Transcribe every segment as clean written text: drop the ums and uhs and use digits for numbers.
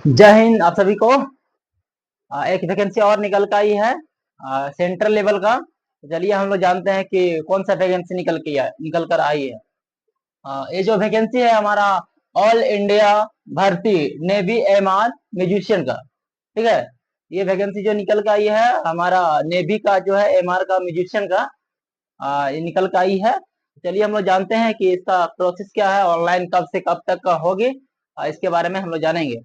जय हिंद आप सभी को। एक वैकेंसी और निकल कर आई है सेंट्रल लेवल का। चलिए हम लोग जानते हैं कि कौन सा वैकेंसी निकल कर आई है। ये जो वैकेंसी है हमारा ऑल इंडिया भर्ती नेवी एमआर म्यूजिशियन का। ठीक है, ये वैकेंसी जो निकल कर आई है हमारा नेवी का जो है एमआर का म्यूजिशियन का, ये निकल कर आई है। चलिए हम लोग जानते हैं कि इसका प्रोसेस क्या है, ऑनलाइन कब से कब तक का होगी, इसके बारे में हम लोग जानेंगे।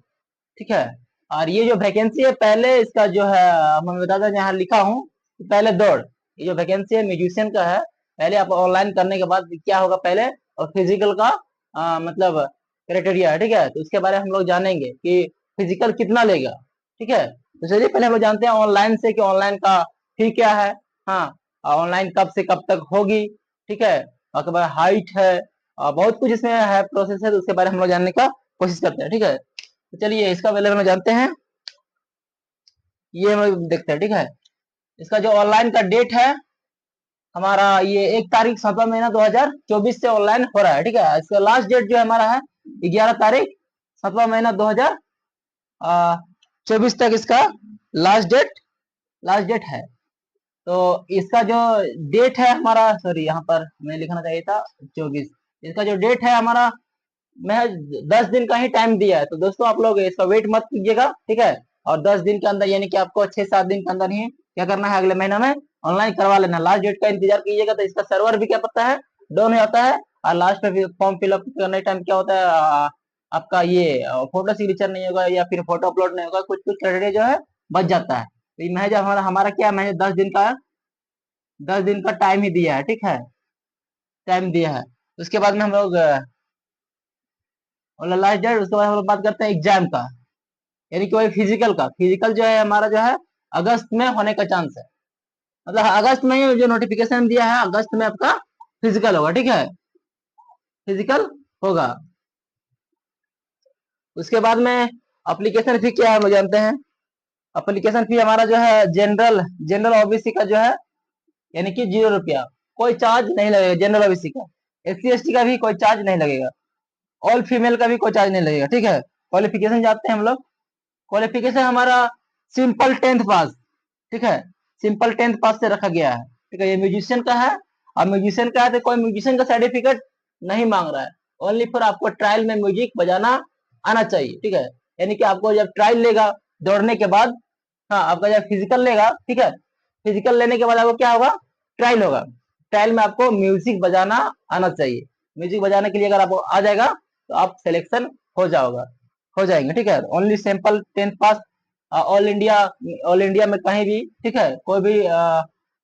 ठीक है, और ये जो वैकेंसी है पहले इसका जो है मैं बता दें, यहाँ लिखा हूँ कि पहले दौड़। ये जो वैकेंसी है म्यूजिशियन का है, पहले आप ऑनलाइन करने के बाद क्या होगा पहले, और फिजिकल का मतलब क्राइटेरिया है। ठीक है, तो उसके बारे में हम लोग जानेंगे कि फिजिकल कितना लेगा। ठीक है, तो चलिए पहले हम लोग जानते हैं ऑनलाइन से कि ऑनलाइन का फी क्या है। हाँ, ऑनलाइन कब से कब तक होगी। ठीक है, और उसके बाद हाइट है, बहुत कुछ इसमें है प्रोसेस है, तो उसके बारे में हम लोग जानने का कोशिश करते हैं। ठीक है, तो चलिए इसका पहले हम जानते हैं, ये हम लोग देखते हैं। ठीक है, इसका जो ऑनलाइन का डेट है हमारा, ये 1 तारीख 7वां महीना 2024 से ऑनलाइन हो रहा है। ठीक है, इसका लास्ट डेट जो हमारा है 11 तारीख 7वां महीना 2024 तक इसका लास्ट डेट है। तो इसका जो डेट है हमारा, सॉरी यहाँ पर हमें लिखना चाहिए था 24। इसका जो डेट है हमारा महज 10 दिन का ही टाइम दिया है। तो दोस्तों आप लोग इसका वेट मत कीजिएगा। ठीक है, और 10 दिन के अंदर यानी कि आपको 6-7 दिन के अंदर ही क्या करना है, अगले महीना में ऑनलाइन करवा लेना। लास्ट डेट का इंतजार कीजिएगा, तो इसका सर्वर भी क्या पड़ता है, डाउन हो जाता है। और लास्ट में फॉर्म फिलअप करने टाइम क्या होता है, आपका ये फोटो सिग्नेचर नहीं होगा या फिर फोटो अपलोड नहीं होगा, कुछ कुछ क्राइटेरिया जो है बच जाता है। तो ये महज हमारा हमारा क्या, महज 10 दिन का टाइम ही दिया है। ठीक है, टाइम दिया है। उसके बाद में हम लोग लास्ट डेट, उसके बाद हम लोग बात करते हैं एग्जाम का, यानी कि वही फिजिकल का। फिजिकल जो है हमारा जो है अगस्त में होने का चांस है। मतलब अगस्त में ही जो नोटिफिकेशन दिया है, अगस्त में आपका फिजिकल होगा। ठीक है, फिजिकल होगा। उसके बाद में एप्लीकेशन फी क्या है हम लोग जानते हैं। एप्लीकेशन फी हमारा जो है जनरल जनरल ओबीसी का जो है, यानी कि 0 रुपया, कोई चार्ज नहीं लगेगा जनरल ओबीसी का। SC ST का भी कोई चार्ज नहीं लगेगा, ऑल फीमेल का भी कोई चार्ज नहीं लगेगा। ठीक है, क्वालिफिकेशन जानते हैं हम लोग। क्वालिफिकेशन हमारा सिंपल 10th पास। ठीक है, सिंपल 10th पास से रखा गया है। ठीक है, ये म्यूजिशियन का है। और म्यूजिशियन का है तो कोई म्यूजिशियन का सर्टिफिकेट नहीं मांग रहा है, ओनली फॉर आपको ट्रायल में म्यूजिक बजाना आना चाहिए। ठीक है, यानी कि आपको जब ट्रायल लेगा दौड़ने के बाद, हाँ आपका जब फिजिकल लेगा, ठीक है, फिजिकल लेने के बाद आपको क्या होगा, ट्रायल होगा। ट्रायल में आपको म्यूजिक बजाना आना चाहिए। म्यूजिक बजाने के लिए अगर आपको आ जाएगा तो आप सिलेक्शन हो जाओगा हो जाएंगे। ठीक है, ओनली सिंपल 10th पास, ऑल इंडिया में कहीं भी, ठीक है, कोई भी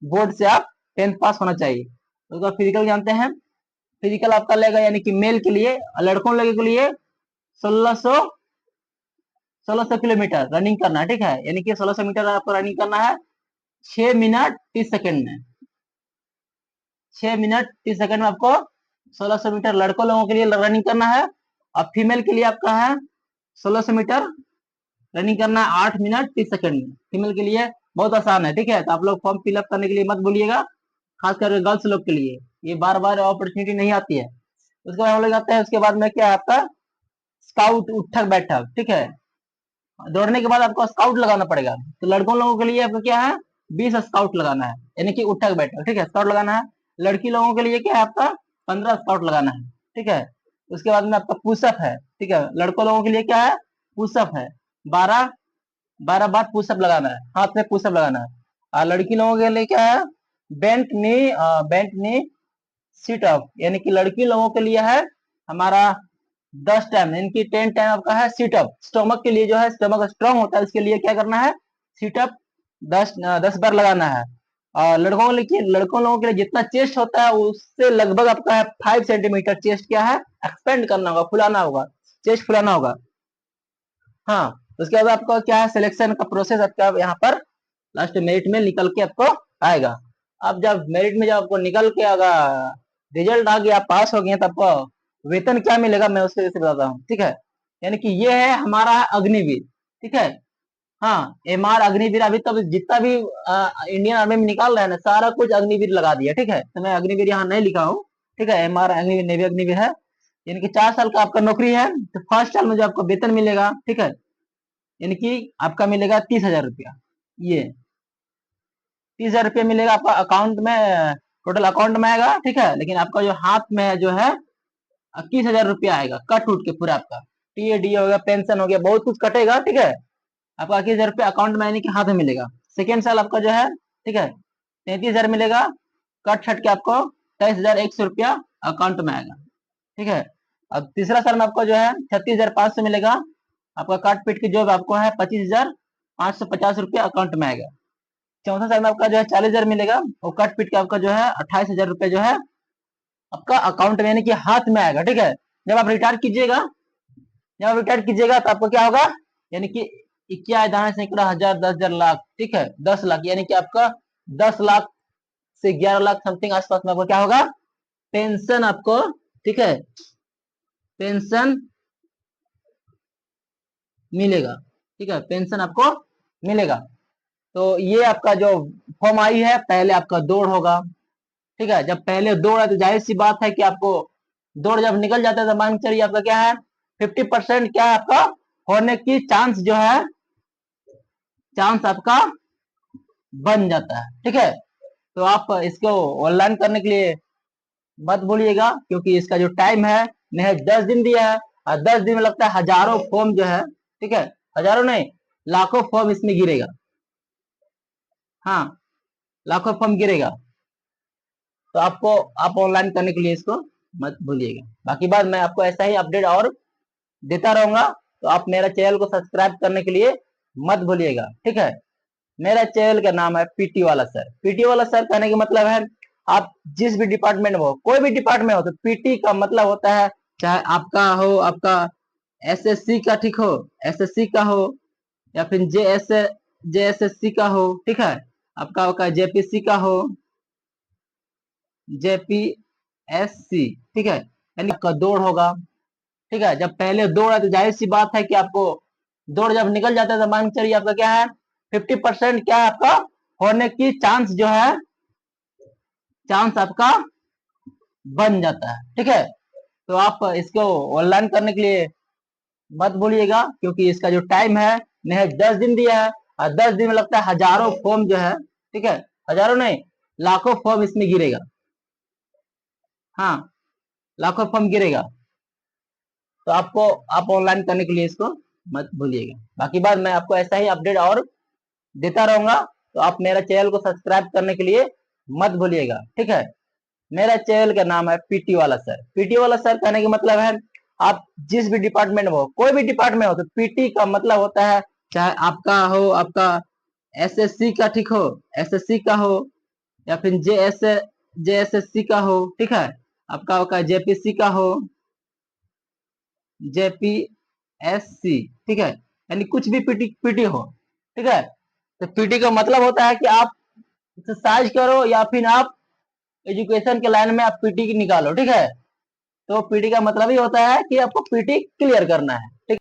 बोर्ड से आप 10th पास होना चाहिए। उसका फिजिकल जानते हैं। फिजिकल आपका लेगा यानी कि मेल के लिए, लड़कों लोगों के लिए 1600 1600 किलोमीटर रनिंग करना है। ठीक है, यानी कि 1600 मीटर आपको रनिंग करना है 6 मिनट 30 सेकंड में। 6 मिनट 30 सेकंड में आपको 1600 मीटर लड़कों लोगों के लिए रनिंग करना है। और फीमेल के लिए आपका है 1600 मीटर रनिंग करना है 8 मिनट 30 सेकंड में, फीमेल के लिए। बहुत आसान है। ठीक है, तो आप लोग फॉर्म फिलअप करने के लिए मत भूलिएगा, खास करके गर्ल्स लोग के लिए ये बार बार अपॉर्चुनिटी नहीं आती है। उसके बाद हम लोग जाते हैं, उसके बाद में क्या है आपका स्काउट उठक बैठक। ठीक है, दौड़ने के बाद आपको स्काउट लगाना पड़ेगा। तो लड़कों लोगों के लिए आपको क्या है, 20 स्काउट लगाना है, यानी कि उठक बैठक। ठीक है, स्काउट लगाना है। लड़की लोगों के लिए क्या है आपका 15 स्काउट लगाना है। ठीक है, उसके बाद में आपका पुशअप है। ठीक है, लड़कों लोगों के लिए क्या है, पुशअप है, 12 बार पुशअप लगाना है, हाथ में पुशअप लगाना है। और लड़की लोगों के लिए क्या है, बेंट नी सीट अप, यानी कि लड़की लोगों के लिए है हमारा 10 टाइम, इनकी 10 टाइम आपका है सीटअप। स्टोमक के लिए जो है, स्टोमक स्ट्रांग होता है, इसके लिए क्या करना है, सीटअप 10 बार लगाना है। और लड़कों लोगों के लिए जितना चेस्ट होता है उससे लगभग आपका है 5 सेंटीमीटर चेस्ट क्या है, एक्सपेंड करना होगा, फुलाना होगा, चेस्ट फुलाना होगा। हाँ, उसके बाद आपका क्या है, सिलेक्शन का प्रोसेस आपका यहाँ पर लास्ट मेरिट में निकल के आपको आएगा। अब जब मेरिट में जब आपको निकल के अगर रिजल्ट आ गया, आप पास हो गए, तब आपको वेतन क्या मिलेगा मैं उसके से बताता हूँ। ठीक है, यानी कि ये है हमारा अग्निवीर। ठीक है, हाँ, एमआर अग्निवीर अभी तक जितना भी इंडियन आर्मी में निकाल रहा है ना, सारा कुछ अग्निवीर लगा दिया। ठीक है, तो मैं अग्निवीर यहाँ नहीं लिखा हूँ। ठीक है, एमआर अग्निवीर नेवी अग्निवीर है, यानी कि 4 साल का आपका नौकरी है। तो फर्स्ट साल में जो आपको वेतन मिलेगा, ठीक है, यानी कि आपका मिलेगा 30,000 रुपया। ये 30,000 रुपया मिलेगा आपका अकाउंट में, टोटल अकाउंट में आएगा, ठीक है। लेकिन आपका जो हाथ में जो है 21,000 रुपया आएगा, कट उठ के पूरा आपका टीएडी हो गया, पेंशन हो गया, बहुत कुछ कटेगा, ठीक है। आपका 21,000 रुपया अकाउंट में यानी कि हाथ में मिलेगा। सेकेंड साल आपका जो है, ठीक है, 33,000 मिलेगा, कट छट के आपको 23,100 रुपया अकाउंट में आएगा, ठीक है। अब तीसरा साल में आपको जो है 36,500 मिलेगा, आपका काट पीट के जो आपको है 25,550 रुपया अकाउंट में आएगा। चौथा साल में आपका जो है 40,000 मिलेगा, वो कट पीट के आपका जो है 28,000 रुपया जो है आपका अकाउंट में यानी कि हाथ में आएगा, ठीक है। जब आप रिटायर कीजिएगा, तो आपको क्या होगा, यानी कि क्या दाना सैकड़ा हजार 10,000 लाख, ठीक है, 10 लाख, यानी कि आपका 10 लाख से 11 लाख समथिंग आसपास में आपको क्या होगा, पेंशन आपको, ठीक है, पेंशन मिलेगा, ठीक है, पेंशन आपको मिलेगा। तो ये आपका जो फॉर्म आई है, पहले आपका दौड़ होगा, ठीक है। जब पहले दौड़ है तो जाहिर सी बात है कि आपको दौड़ जब निकल जाता है तो मान चलिए आपका क्या है 50% क्या है आपका होने की चांस जो है, चांस आपका बन जाता है, ठीक है। तो आप इसको ऑनलाइन करने के लिए मत भूलिएगा, क्योंकि इसका जो टाइम है महज 10 दिन दिया है, और 10 दिन में लगता है हजारों फॉर्म जो है, ठीक है, हजारों नहीं लाखों फॉर्म इसमें गिरेगा, हाँ, लाखों फॉर्म गिरेगा। तो आपको आप ऑनलाइन करने के लिए इसको मत भूलिएगा। बाकी बात मैं आपको ऐसा ही अपडेट और देता रहूंगा, तो आप मेरा चैनल को सब्सक्राइब करने के लिए मत भूलिएगा, ठीक है। मेरा चैनल का नाम है पीटी वाला सर। पीटी वाला सर कहने का मतलब है आप जिस भी डिपार्टमेंट में हो, कोई भी डिपार्टमेंट हो, तो पीटी का मतलब होता है चाहे आपका हो, आपका एसएससी का, ठीक हो, एसएससी का हो, या फिर जेएसएससी का हो, ठीक है, आपका जेपीसी का हो, जेपीएससी, ठीक है, यानी आपका दौड़ होगा, ठीक है। जब पहले दौड़ है तो जाहिर सी बात है कि आपको दौड़ जब निकल जाता है तो मान चलिए आपका क्या है 50% क्या है आपका होने की चांस जो है, चांस आपका बन जाता है, ठीक है। तो आप इसको ऑनलाइन करने के लिए मत भूलिएगा, क्योंकि इसका जो टाइम है महज 10 दिन दिया है, और 10 दिन में लगता है हजारों फॉर्म जो है, ठीक है, हजारों नहीं लाखों फॉर्म इसमें गिरेगा, हाँ, लाखों फॉर्म गिरेगा। तो आपको आप ऑनलाइन करने के लिए इसको मत भूलिएगा। बाकी बात मैं आपको ऐसा ही अपडेट और देता रहूंगा, तो आप मेरा चैनल को सब्सक्राइब करने के लिए मत भूलिएगा, ठीक है। मेरा चैनल का नाम है पीटी वाला सर। पीटी वाला सर कहने का मतलब है आप जिस भी डिपार्टमेंट में हो, कोई भी डिपार्टमेंट हो, तो पीटी का मतलब होता है चाहे आपका हो, आपका एसएससी का, ठीक हो, एसएससी का हो, या फिर जेएसएससी का हो, ठीक है, आपका जेपीसी का हो, जेपीएससी, ठीक है, यानी कुछ भी पीटी पीटी हो, ठीक है। तो पीटी का मतलब होता है कि आप एक्सरसाइज करो या फिर आप एजुकेशन के लाइन में आप पीटी निकालो, ठीक है। तो पीटी का मतलब ही होता है कि आपको पीटी क्लियर करना है, ठीक।